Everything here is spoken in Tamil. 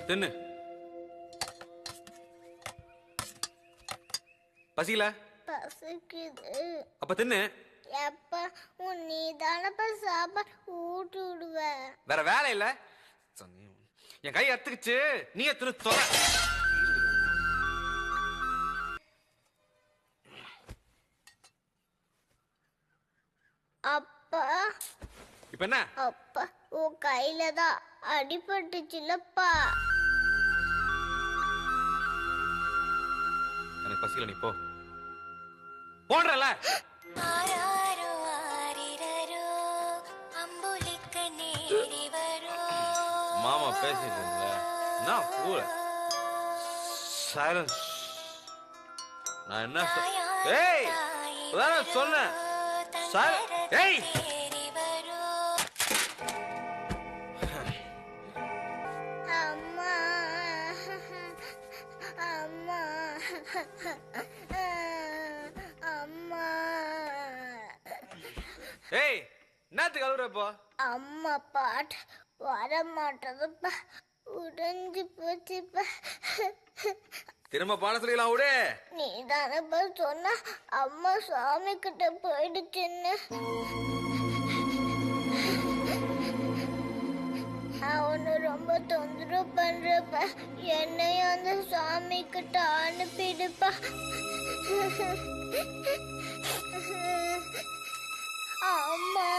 தின்னு. பசிக்கல? பசிக்குது. அப்ப தின்னு. எப்ப நீ தானப்ப சாப்பாடு ஊட்டி விடுவ. வேற வேலை இல்ல. என் கை அத்துக்குச்சு, நீ எத்துரு தொலை. அப்பா இப்ப என்ன? அப்பா உன் கையில தான் அடிபட்டுச்சுலப்பா. எனக்கு பசிக்கல, நீ போ. போன்றல மாமா பேசிட்டு இருந்த நான் கூல சைலன்ஸ். நான் என்ன ஏய் சொன்னேன். ஏய் அம்மா அம்மா அம்மா. ஏய் என்னத்துக்கு அழுறப்போ? அம்மா பாட்டு வர மாட்டதுப்பா, உடைஞ்சு போச்சுப்பா. திரும்ப பாட சொல்லிக்கலாம் விடு. நீ தானப்பா சொன்ன அம்மா சாமி கிட்ட போயிடுச்சுன்னு. அவனு ரொம்ப தொந்தரவு பண்றப்ப என்னையும் அந்த சாமி கிட்ட அனுப்பிடுப்பா. அம்மா